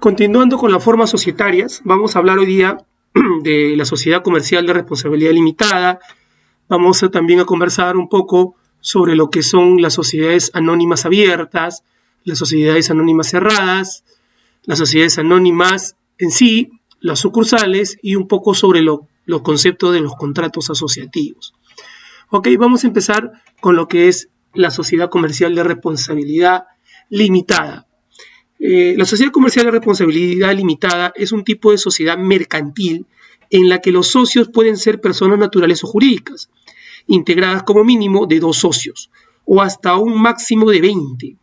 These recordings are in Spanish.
Continuando con las formas societarias, vamos a hablar hoy día de la sociedad comercial de responsabilidad limitada. Vamos también a conversar un poco sobre lo que son las sociedades anónimas abiertas, las sociedades anónimas cerradas, las sociedades anónimas en sí, las sucursales y un poco sobre los conceptos de los contratos asociativos. Ok, vamos a empezar con lo que es la sociedad comercial de responsabilidad limitada. La sociedad comercial de responsabilidad limitada es un tipo de sociedad mercantil en la que los socios pueden ser personas naturales o jurídicas, integradas como mínimo de 2 socios o hasta un máximo de 20.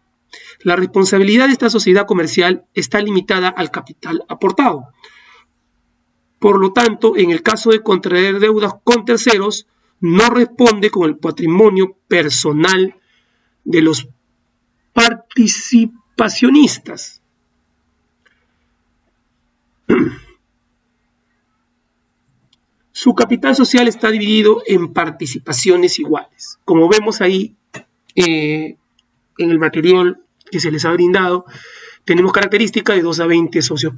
La responsabilidad de esta sociedad comercial está limitada al capital aportado. Por lo tanto, en el caso de contraer deudas con terceros, no responde con el patrimonio personal de los participacionistas. Su capital social está dividido en participaciones iguales. Como vemos ahí en el material que se les ha brindado, tenemos características de 2 a 20 socios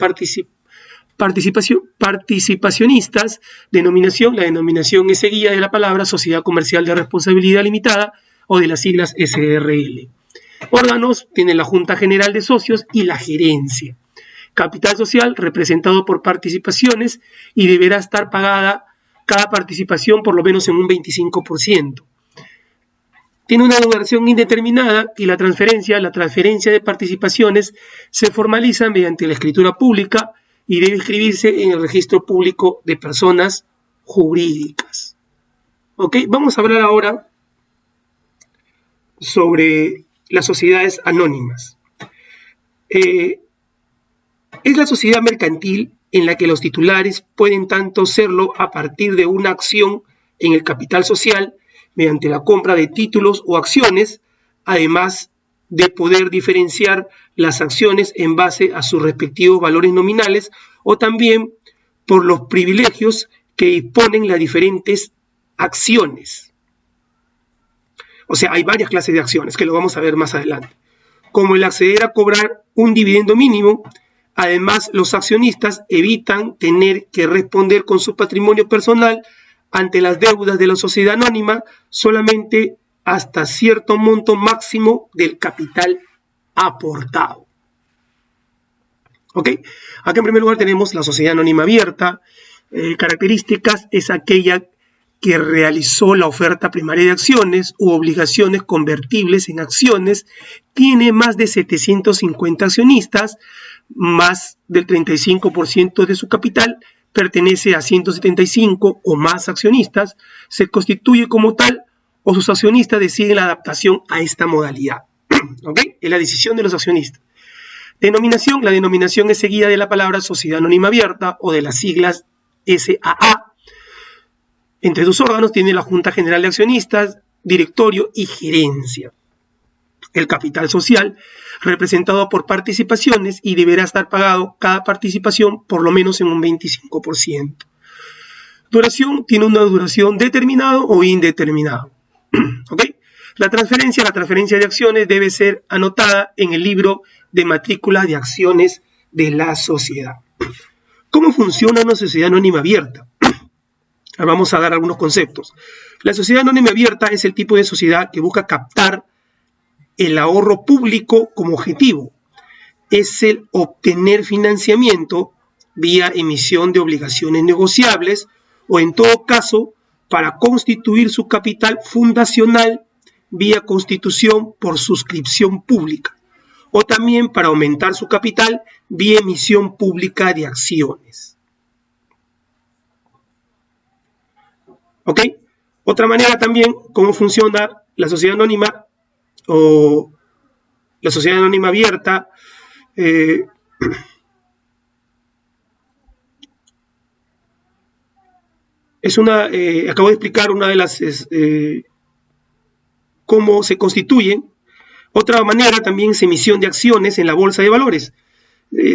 participacionistas. La denominación es seguida de la palabra Sociedad Comercial de Responsabilidad Limitada o de las siglas SRL. Órganos tienen la Junta General de Socios y la Gerencia. Capital social representado por participaciones y deberá estar pagada cada participación por lo menos en un 25%. Tiene una duración indeterminada y la transferencia de participaciones se formaliza mediante la escritura pública y debe inscribirse en el registro público de personas jurídicas. Ok, vamos a hablar ahora sobre las sociedades anónimas. Es la sociedad mercantil en la que los titulares pueden tanto serlo a partir de una acción en el capital social mediante la compra de títulos o acciones, además de poder diferenciar las acciones en base a sus respectivos valores nominales o también por los privilegios que disponen las diferentes acciones. O sea, hay varias clases de acciones que lo vamos a ver más adelante, como el acceder a cobrar un dividendo mínimo. Además, los accionistas evitan tener que responder con su patrimonio personal ante las deudas de la sociedad anónima solamente hasta cierto monto máximo del capital aportado. ¿Ok? Acá en primer lugar tenemos la sociedad anónima abierta. Características es aquella que realizó la oferta primaria de acciones u obligaciones convertibles en acciones, tiene más de 750 accionistas, más del 35% de su capital, pertenece a 175 o más accionistas, se constituye como tal o sus accionistas deciden la adaptación a esta modalidad. ¿Ok? Es la decisión de los accionistas. Denominación. La denominación es seguida de la palabra Sociedad Anónima Abierta o de las siglas SAA. Entre sus órganos tiene la Junta General de Accionistas, Directorio y Gerencia. El capital social, representado por participaciones y deberá estar pagado cada participación por lo menos en un 25%. Duración, tiene una duración determinada o indeterminada. ¿Ok? La transferencia de acciones debe ser anotada en el libro de matrícula de acciones de la sociedad. ¿Cómo funciona una sociedad anónima abierta? Vamos a dar algunos conceptos. La sociedad anónima abierta es el tipo de sociedad que busca captar el ahorro público como objetivo. Es el obtener financiamiento vía emisión de obligaciones negociables o en todo caso para constituir su capital fundacional vía constitución por suscripción pública o también para aumentar su capital vía emisión pública de acciones. ¿Ok? Otra manera también, cómo funciona la sociedad anónima o la sociedad anónima abierta, acabo de explicar una de las, cómo se constituyen. Otra manera también es emisión de acciones en la bolsa de valores.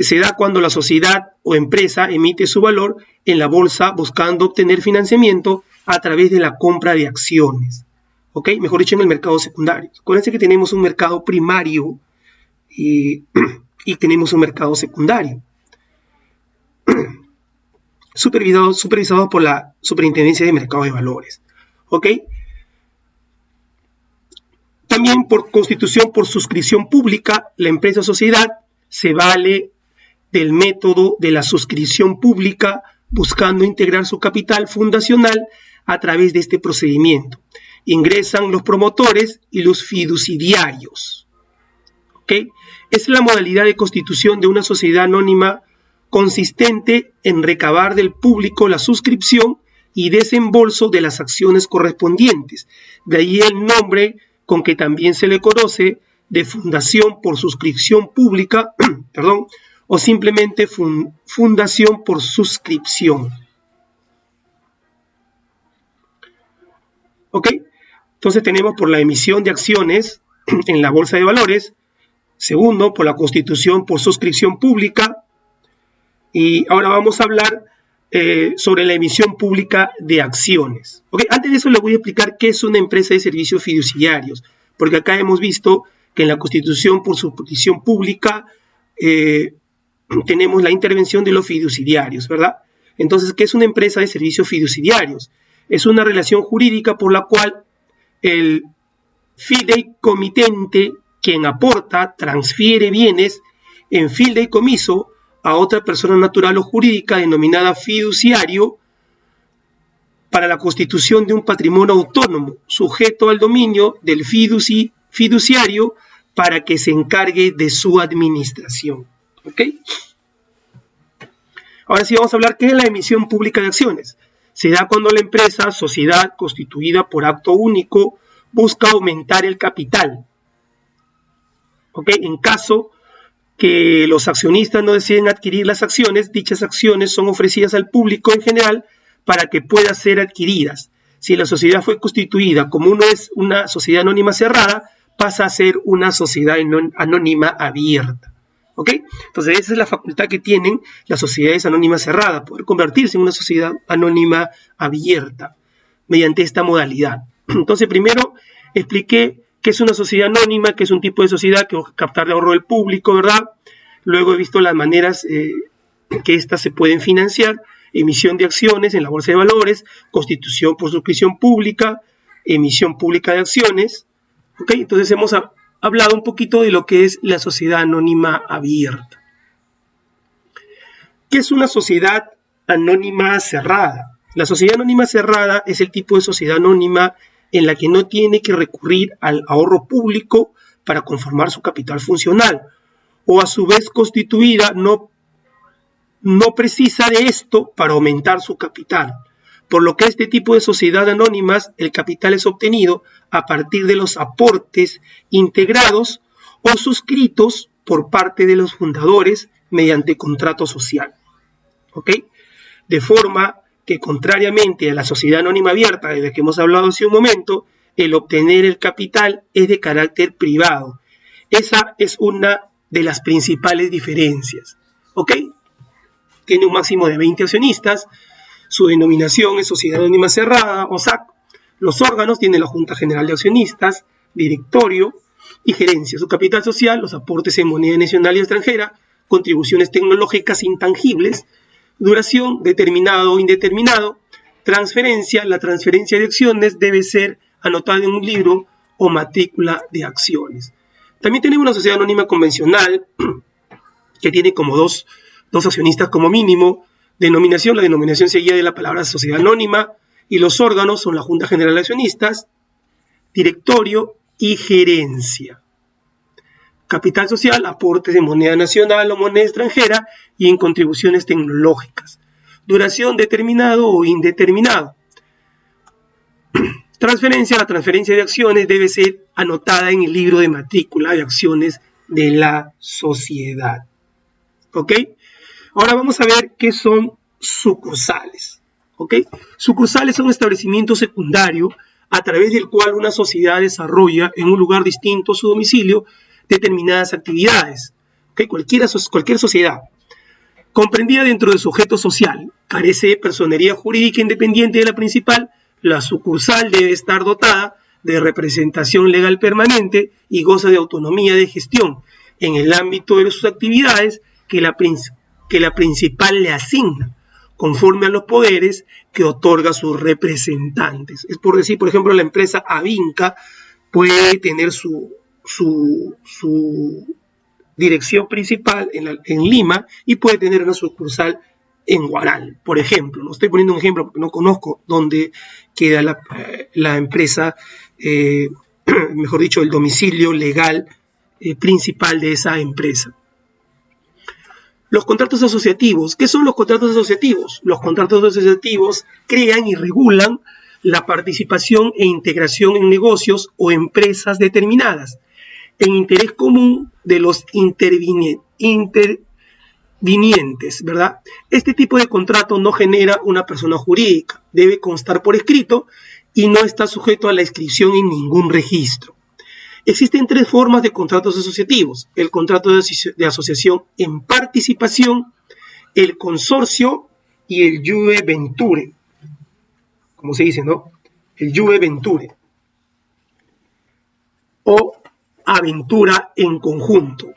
Se da cuando la sociedad o empresa emite su valor en la bolsa buscando obtener financiamiento a través de la compra de acciones. ¿Ok? Mejor dicho, en el mercado secundario. Acuérdense que tenemos un mercado primario y tenemos un mercado secundario. supervisados por la Superintendencia de Mercado de Valores. ¿Ok? También por constitución por suscripción pública, la empresa o sociedad se vale del método de la suscripción pública buscando integrar su capital fundacional a través de este procedimiento. Ingresan los promotores y los fiduciarios. ¿Ok? Es la modalidad de constitución de una sociedad anónima consistente en recabar del público la suscripción y desembolso de las acciones correspondientes. De ahí el nombre con que también se le conoce de fundación por suscripción pública, perdón, o simplemente fundación por suscripción. ¿Ok? Entonces tenemos por la emisión de acciones en la bolsa de valores, segundo, por la constitución por suscripción pública, y ahora vamos a hablar sobre la emisión pública de acciones. ¿Okay? Antes de eso les voy a explicar qué es una empresa de servicios fiduciarios, porque acá hemos visto que en la constitución por suscripción pública tenemos la intervención de los fiduciarios, ¿verdad? Entonces, ¿qué es una empresa de servicios fiduciarios? Es una relación jurídica por la cual el fideicomitente, quien aporta, transfiere bienes en fideicomiso a otra persona natural o jurídica denominada fiduciario para la constitución de un patrimonio autónomo sujeto al dominio del fiduciario para que se encargue de su administración. ¿Ok? Ahora sí vamos a hablar qué es la emisión pública de acciones. Se da cuando la empresa, sociedad constituida por acto único, busca aumentar el capital. ¿Ok? En caso que los accionistas no deciden adquirir las acciones, dichas acciones son ofrecidas al público en general para que puedan ser adquiridas. Si la sociedad fue constituida como una sociedad anónima cerrada, pasa a ser una sociedad anónima abierta. ¿Ok? Entonces esa es la facultad que tienen las sociedades anónimas cerradas, poder convertirse en una sociedad anónima abierta mediante esta modalidad. Entonces primero expliqué qué es una sociedad anónima, que es un tipo de sociedad que busca captar de ahorro del público, ¿verdad? Luego he visto las maneras que éstas se pueden financiar: emisión de acciones en la bolsa de valores, constitución por suscripción pública, emisión pública de acciones. ¿Ok? Entonces hemos hablado un poquito de lo que es la sociedad anónima abierta. ¿Qué es una sociedad anónima cerrada? La sociedad anónima cerrada es el tipo de sociedad anónima en la que no tiene que recurrir al ahorro público para conformar su capital funcional, o a su vez constituida no precisa de esto para aumentar su capital, por lo que este tipo de sociedad anónimas el capital es obtenido a partir de los aportes integrados o suscritos por parte de los fundadores mediante contrato social. ¿Ok? De forma que, contrariamente a la sociedad anónima abierta de la que hemos hablado hace un momento, el obtener el capital es de carácter privado. Esa es una de las principales diferencias. ¿Ok? Tiene un máximo de 20 accionistas, su denominación es Sociedad Anónima Cerrada o SAC. Los órganos tienen la Junta General de Accionistas, directorio y gerencia. Su capital social, los aportes en moneda nacional y extranjera, contribuciones tecnológicas intangibles, duración determinado o indeterminado, transferencia. La transferencia de acciones debe ser anotada en un libro o matrícula de acciones. También tenemos una sociedad anónima convencional que tiene como dos accionistas como mínimo. Denominación, la denominación seguida de la palabra sociedad anónima, y los órganos son la Junta General de Accionistas, directorio y gerencia. Capital social, aportes en moneda nacional o moneda extranjera y en contribuciones tecnológicas. Duración determinado o indeterminado. Transferencia, la transferencia de acciones debe ser anotada en el libro de matrícula de acciones de la sociedad. ¿Ok? Ahora vamos a ver qué son sucursales. ¿Ok? Sucursales son un establecimiento secundario a través del cual una sociedad desarrolla en un lugar distinto a su domicilio determinadas actividades. ¿Ok? Cualquier sociedad comprendida dentro del sujeto social carece de personería jurídica independiente de la principal. La sucursal debe estar dotada de representación legal permanente y goza de autonomía de gestión en el ámbito de sus actividades que la que la principal le asigna, conforme a los poderes que otorga a sus representantes. Es por decir, por ejemplo, la empresa Avinca puede tener su dirección principal en Lima y puede tener una sucursal en Huaral, por ejemplo. No estoy poniendo un ejemplo porque no conozco dónde queda la empresa, mejor dicho, el domicilio legal principal de esa empresa. Los contratos asociativos. ¿Qué son los contratos asociativos? Los contratos asociativos crean y regulan la participación e integración en negocios o empresas determinadas en interés común de los intervinientes, ¿verdad? Este tipo de contrato no genera una persona jurídica, debe constar por escrito y no está sujeto a la inscripción en ningún registro. Existen tres formas de contratos asociativos: el contrato de asociación en participación, el consorcio y el iure venture, como se dice, ¿no? El iure venture o aventura en conjunto.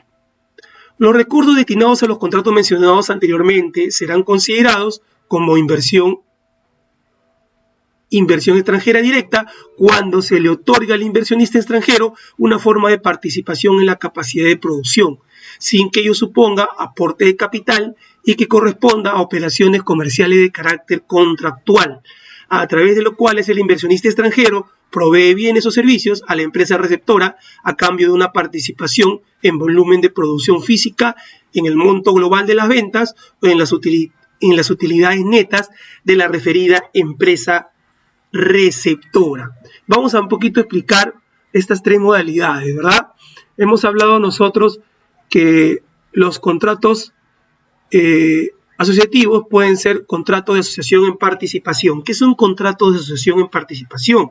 Los recursos destinados a los contratos mencionados anteriormente serán considerados como inversión extranjera directa cuando se le otorga al inversionista extranjero una forma de participación en la capacidad de producción, sin que ello suponga aporte de capital y que corresponda a operaciones comerciales de carácter contractual, a través de lo cuales el inversionista extranjero provee bienes o servicios a la empresa receptora a cambio de una participación en volumen de producción física, en el monto global de las ventas o en las utilidades netas de la referida empresa receptora. Vamos a un poquito explicar estas tres modalidades, ¿verdad? Hemos hablado nosotros que los contratos asociativos pueden ser contratos de asociación en participación. ¿Qué es un contrato de asociación en participación?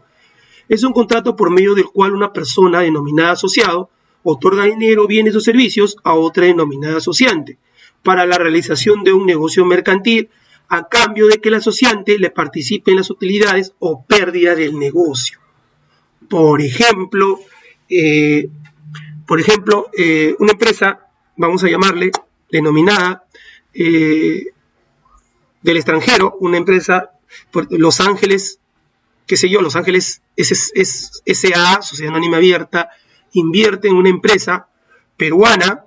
Es un contrato por medio del cual una persona denominada asociado otorga dinero, bienes o servicios a otra denominada asociante para la realización de un negocio mercantil a cambio de que el asociante le participe en las utilidades o pérdidas del negocio. Por ejemplo, una empresa, vamos a llamarle, denominada del extranjero, una empresa, Los Ángeles, qué sé yo, Los Ángeles S.A., Sociedad Anónima Abierta, invierte en una empresa peruana,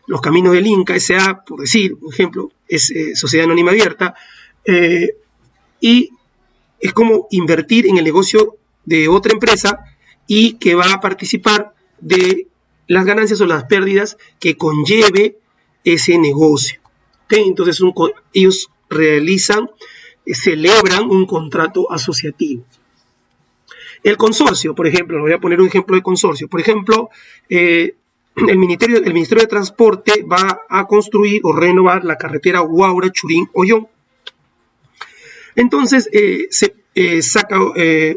Los Caminos del Inca S.A., por decir un ejemplo, es Sociedad Anónima Abierta, y es como invertir en el negocio de otra empresa y que va a participar de las ganancias o las pérdidas que conlleve ese negocio. ¿Okay? Entonces ellos celebran un contrato asociativo. El consorcio, por ejemplo, voy a poner un ejemplo de consorcio. Por ejemplo, el Ministerio de Transporte va a construir o renovar la carretera Huaura-Churín-Ollón. Entonces se saca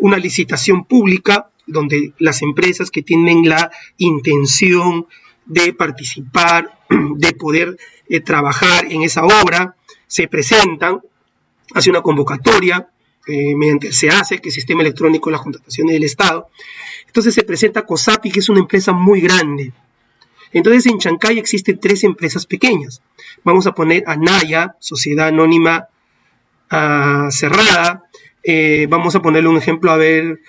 una licitación pública donde las empresas que tienen la intención de participar, de poder trabajar en esa obra, se presentan, hace una convocatoria mediante el SEACE, que es el Sistema Electrónico de las Contrataciones del Estado. Entonces se presenta COSAPI, que es una empresa muy grande. Entonces en Chancay existen tres empresas pequeñas. Vamos a poner a Naya, Sociedad Anónima Cerrada. Vamos a ponerle un ejemplo, a ver,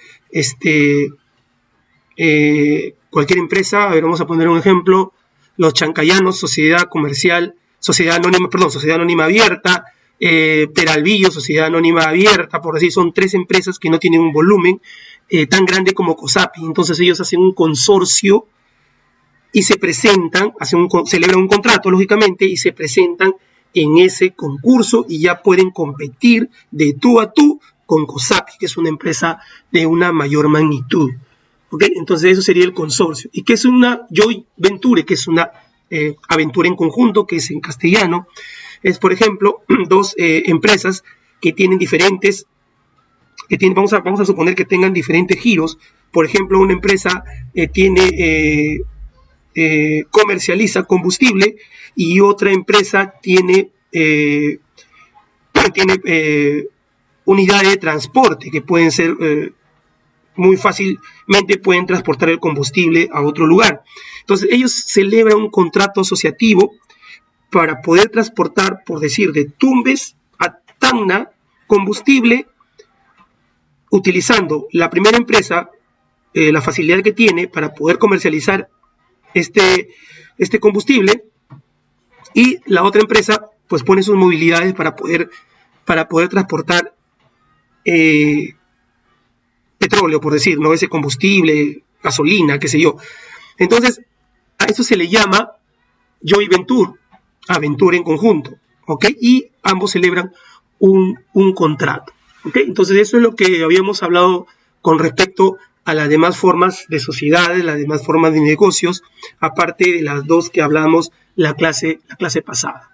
cualquier empresa. A ver, vamos a poner un ejemplo, Los Chancayanos, Sociedad Anónima Abierta. Peralvillo, Sociedad Anónima Abierta, por decir, son tres empresas que no tienen un volumen tan grande como COSAPI. Entonces ellos hacen un consorcio y se presentan, celebran un contrato, lógicamente, y se presentan en ese concurso y ya pueden competir de tú a tú con COSAPI, que es una empresa de una mayor magnitud. ¿Okay? Entonces eso sería el consorcio. ¿Y qué es una joint venture? Que es una aventura en conjunto, que es en castellano. Es, por ejemplo, dos empresas que tienen diferentes, vamos a suponer que tengan diferentes giros. Por ejemplo, una empresa comercializa combustible y otra empresa tiene unidades de transporte que pueden ser muy fácilmente pueden transportar el combustible a otro lugar. Entonces ellos celebran un contrato asociativo para poder transportar, por decir, de Tumbes a Tacna combustible, utilizando la primera empresa la facilidad que tiene para poder comercializar este combustible, y la otra empresa pues pone sus movilidades para poder transportar petróleo, por decir, ¿no? Ese combustible, gasolina, qué sé yo. Entonces, a eso se le llama joint venture, aventura en conjunto, ¿ok? Y ambos celebran un contrato, ¿ok? Entonces, eso es lo que habíamos hablado con respecto a las demás formas de sociedades, las demás formas de negocios, aparte de las dos que hablamos la clase pasada.